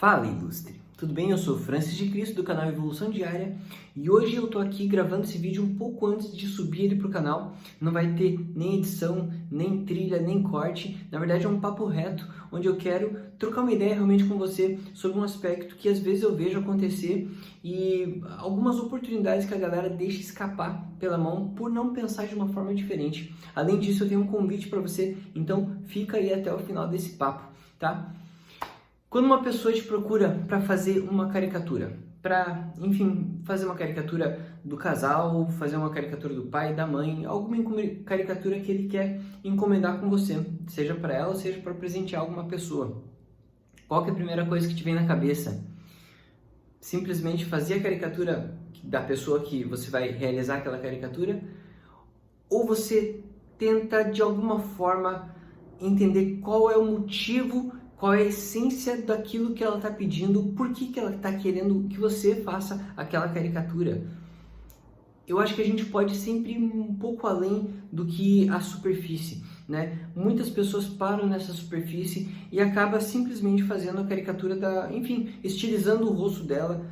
Fala, ilustre! Tudo bem? Eu sou Francis de Cristo do canal Evolução Diária e hoje eu tô aqui gravando esse vídeo um pouco antes de subir ele pro canal. Não vai ter nem edição, nem trilha, nem corte. Na verdade é um papo reto, onde eu quero trocar uma ideia realmente com você sobre um aspecto que às vezes eu vejo acontecer e algumas oportunidades que a galera deixa escapar pela mão por não pensar de uma forma diferente. Além disso, eu tenho um convite para você, então fica aí até o final desse papo, tá? Quando uma pessoa te procura para fazer uma caricatura, para, enfim, fazer uma caricatura do casal, fazer uma caricatura do pai, da mãe, alguma caricatura que ele quer encomendar com você, seja para ela, seja para presentear alguma pessoa. Qual que é a primeira coisa que te vem na cabeça? Simplesmente fazer a caricatura da pessoa que você vai realizar aquela caricatura? Ou você tenta, de alguma forma, entender qual é o motivo, qual é a essência daquilo que ela está pedindo, por que ela está querendo que você faça aquela caricatura? Eu acho que a gente pode sempre ir um pouco além do que a superfície, né? Muitas pessoas param nessa superfície e acabam simplesmente fazendo a caricatura enfim, estilizando o rosto dela,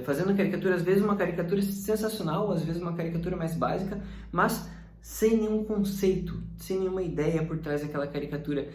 fazendo a caricatura, às vezes uma caricatura sensacional, às vezes uma caricatura mais básica, mas sem nenhum conceito, sem nenhuma ideia por trás daquela caricatura.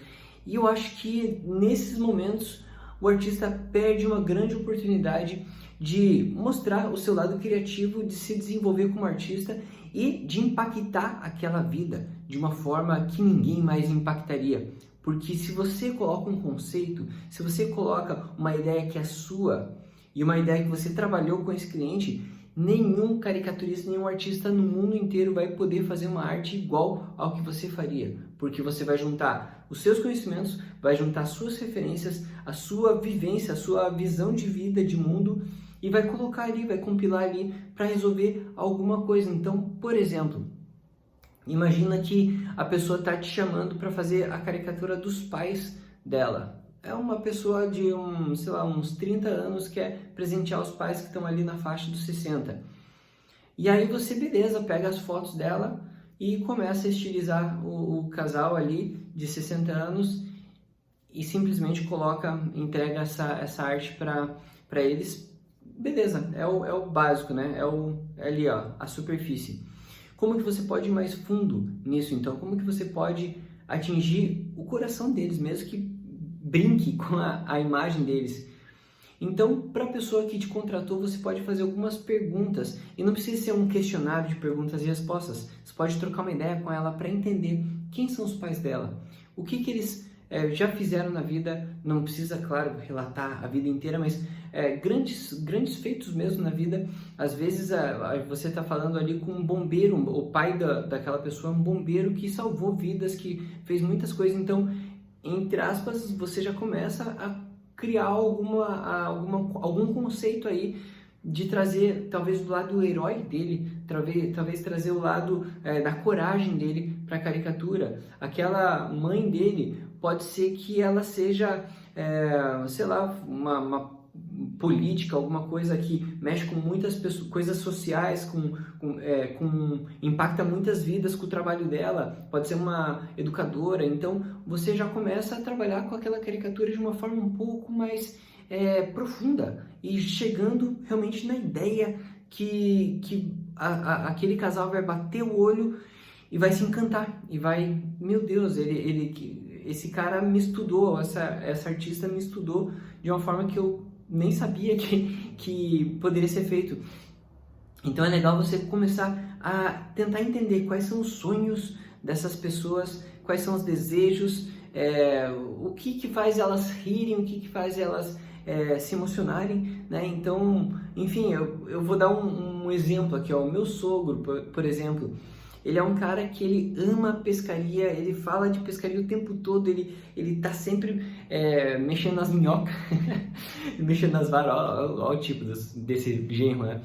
E eu acho que nesses momentos o artista perde uma grande oportunidade de mostrar o seu lado criativo, de se desenvolver como artista e de impactar aquela vida de uma forma que ninguém mais impactaria. Porque se você coloca um conceito, se você coloca uma ideia que é sua e uma ideia que você trabalhou com esse cliente, nenhum caricaturista, nenhum artista no mundo inteiro vai poder fazer uma arte igual ao que você faria, porque você vai juntar os seus conhecimentos, vai juntar suas referências, a sua vivência, a sua visão de vida, de mundo, e vai colocar ali, vai compilar ali para resolver alguma coisa. Então, por exemplo, imagina que a pessoa está te chamando para fazer a caricatura dos pais dela. É uma pessoa de sei lá, uns 30 anos que quer presentear os pais que estão ali na faixa dos 60. E aí você, beleza, pega as fotos dela e começa a estilizar o casal ali de 60 anos e simplesmente entrega essa arte para eles. Beleza, é o básico, né? É ali, ó, a superfície. Como que você pode ir mais fundo nisso, então? Como que você pode atingir o coração deles, mesmo que brinque com a imagem deles? Então, para a pessoa que te contratou, você pode fazer algumas perguntas, e não precisa ser um questionário de perguntas e respostas. Você pode trocar uma ideia com ela para entender quem são os pais dela, o que eles já fizeram na vida. Não precisa, claro, relatar a vida inteira, mas grandes feitos mesmo na vida. Às vezes você está falando ali com um bombeiro, o pai daquela pessoa é um bombeiro que salvou vidas, que fez muitas coisas. Então, entre aspas, você já começa a criar algum conceito aí de trazer, talvez, do lado herói dele, talvez trazer o lado da coragem dele para a caricatura. Aquela mãe dele, pode ser que ela seja, sei lá, uma política, alguma coisa que mexe com muitas pessoas, coisas sociais, impacta muitas vidas com o trabalho dela, pode ser uma educadora. Então você já começa a trabalhar com aquela caricatura de uma forma um pouco mais profunda e chegando realmente na ideia que aquele casal vai bater o olho e vai se encantar e vai, meu Deus, esse cara me estudou, essa artista me estudou de uma forma que eu nem sabia que poderia ser feito. Então é legal você começar a tentar entender quais são os sonhos dessas pessoas, quais são os desejos, o que faz elas rirem, o que faz elas se emocionarem, né? Então, enfim, eu vou dar um exemplo aqui, ó. O meu sogro, por exemplo, ele é um cara que ele ama pescaria, ele fala de pescaria o tempo todo, ele tá sempre mexendo nas minhocas, mexendo nas varas, olha o tipo desse genro, né?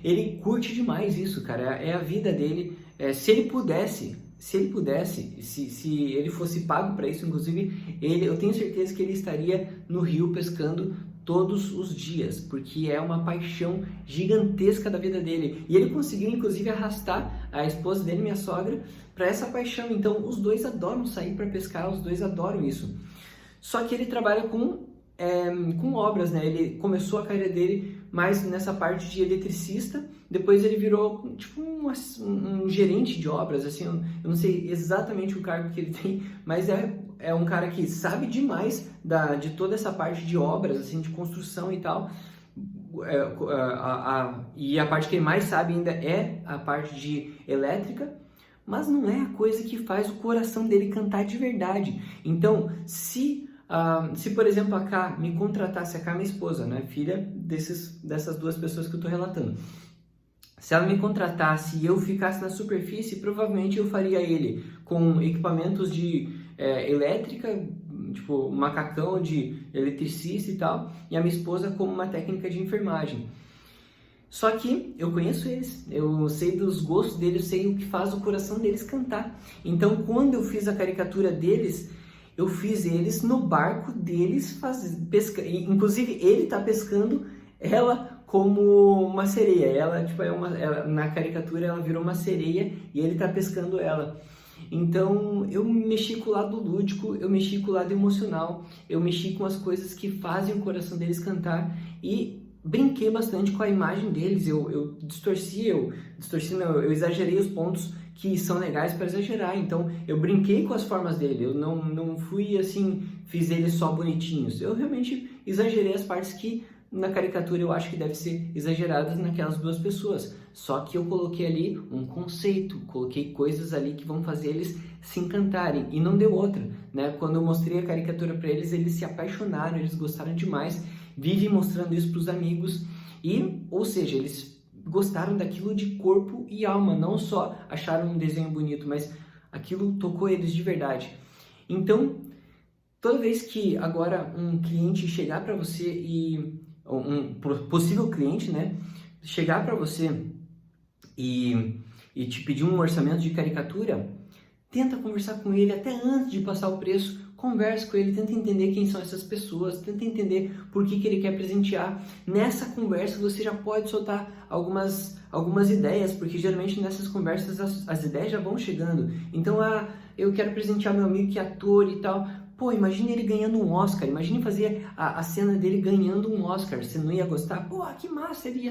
Ele curte demais isso, cara, é a vida dele. Se ele pudesse, se ele fosse pago para isso, inclusive, eu tenho certeza que ele estaria no rio pescando todos os dias, porque é uma paixão gigantesca da vida dele. E ele conseguiu, inclusive, arrastar a esposa dele, minha sogra, para essa paixão. Então, os dois adoram sair para pescar, os dois adoram isso. Só que ele trabalha com com obras, né? Ele começou a carreira dele mais nessa parte de eletricista, depois ele virou tipo um gerente de obras, assim, eu não sei exatamente o cargo que ele tem, mas é um cara que sabe demais de toda essa parte de obras, assim, de construção e tal. E a parte que ele mais sabe ainda é a parte de elétrica, mas não é a coisa que faz o coração dele cantar de verdade. Então, se por exemplo a Ká me contratasse, a Ká, minha esposa, né, filha dessas duas pessoas que eu estou relatando, se ela me contratasse e eu ficasse na superfície, provavelmente eu faria ele com equipamentos de elétrica, tipo macacão de eletricista e tal, e a minha esposa como uma técnica de enfermagem. Só que eu conheço eles, eu sei dos gostos deles, eu sei o que faz o coração deles cantar. Então, quando eu fiz a caricatura deles, eu fiz eles no barco deles pescando. Inclusive, ele tá pescando ela como uma sereia. Ela, tipo, na caricatura ela virou uma sereia e ele tá pescando ela. Então, eu mexi com o lado lúdico, eu mexi com o lado emocional, eu mexi com as coisas que fazem o coração deles cantar e brinquei bastante com a imagem deles. Eu exagerei os pontos que são legais para exagerar. Então, eu brinquei com as formas dele, eu não fui assim, fiz eles só bonitinhos. Eu realmente exagerei as partes que na caricatura eu acho que deve ser exageradas naquelas duas pessoas. Só que eu coloquei ali um conceito, coloquei coisas ali que vão fazer eles se encantarem. E não deu outra, né? Quando eu mostrei a caricatura para eles, eles se apaixonaram, eles gostaram demais. Vive mostrando isso para os amigos. Ou seja, eles gostaram daquilo de corpo e alma. Não só acharam um desenho bonito, mas aquilo tocou eles de verdade. Então, toda vez que agora um cliente chegar para você um possível cliente, né, chegar para você e te pedir um orçamento de caricatura, tenta conversar com ele até antes de passar o preço. Converse com ele, tenta entender quem são essas pessoas, tenta entender por que ele quer presentear. Nessa conversa você já pode soltar algumas ideias, porque geralmente nessas conversas as ideias já vão chegando. Então, eu quero presentear meu amigo que é ator e tal. Pô, imagine ele ganhando um Oscar, imagine fazer a cena dele ganhando um Oscar, você não ia gostar? Pô, que massa, ele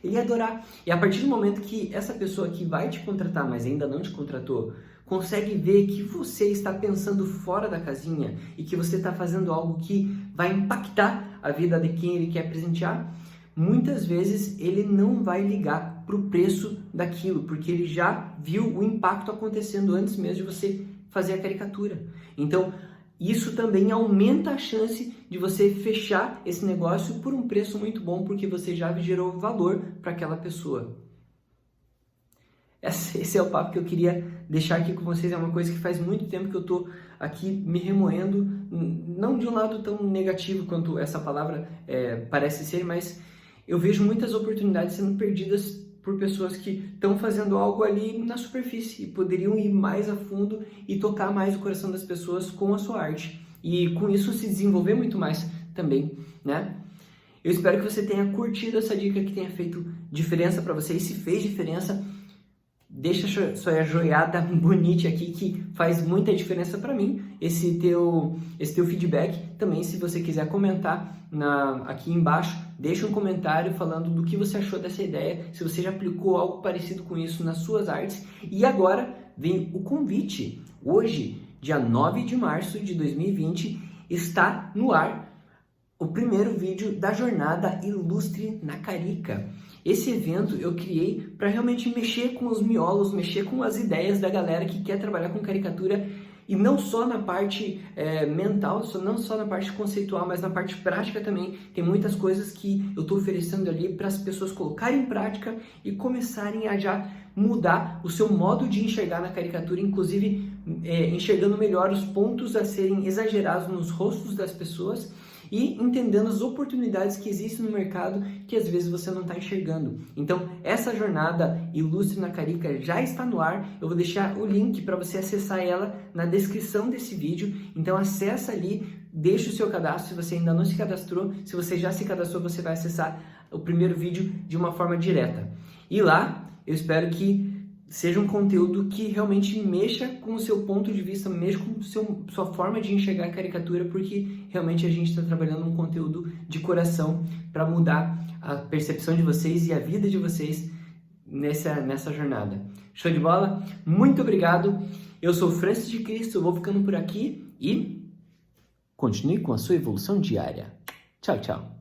ia adorar. E a partir do momento que essa pessoa que vai te contratar, mas ainda não te contratou, consegue ver que você está pensando fora da casinha e que você está fazendo algo que vai impactar a vida de quem ele quer presentear, muitas vezes ele não vai ligar para o preço daquilo, porque ele já viu o impacto acontecendo antes mesmo de você fazer a caricatura. Então, isso também aumenta a chance de você fechar esse negócio por um preço muito bom, porque você já gerou valor para aquela pessoa. Esse é o papo que eu queria deixar aqui com vocês. É uma coisa que faz muito tempo que eu estou aqui me remoendo, não de um lado tão negativo quanto essa palavra parece ser, mas eu vejo muitas oportunidades sendo perdidas por pessoas que estão fazendo algo ali na superfície e poderiam ir mais a fundo e tocar mais o coração das pessoas com a sua arte. E com isso se desenvolver muito mais também, né? Eu espero que você tenha curtido essa dica, que tenha feito diferença para você. E se fez diferença, deixa sua joiada bonita aqui, que faz muita diferença para mim, esse teu feedback. Também, se você quiser comentar aqui embaixo, deixa um comentário falando do que você achou dessa ideia, se você já aplicou algo parecido com isso nas suas artes. E agora vem o convite. Hoje, dia 9 de março de 2020, está no ar o primeiro vídeo da jornada Ilustre na Carica. Esse evento eu criei para realmente mexer com os miolos, mexer com as ideias da galera que quer trabalhar com caricatura, e não só na parte mental, não só na parte conceitual, mas na parte prática também. Tem muitas coisas que eu estou oferecendo ali para as pessoas colocarem em prática e começarem a já mudar o seu modo de enxergar na caricatura, inclusive enxergando melhor os pontos a serem exagerados nos rostos das pessoas e entendendo as oportunidades que existem no mercado que às vezes você não está enxergando. Então, essa jornada Ilustre na Carica já está no ar. Eu vou deixar o link para você acessar ela na descrição desse vídeo. Então, acessa ali, deixa o seu cadastro se você ainda não se cadastrou. Se você já se cadastrou, você vai acessar o primeiro vídeo de uma forma direta. E lá, eu espero que seja um conteúdo que realmente mexa com o seu ponto de vista, mexa com sua forma de enxergar a caricatura, porque realmente a gente está trabalhando um conteúdo de coração para mudar a percepção de vocês e a vida de vocês nessa jornada. Show de bola? Muito obrigado. Eu sou Francis de Cristo, eu vou ficando por aqui e continue com a sua evolução diária. Tchau, tchau.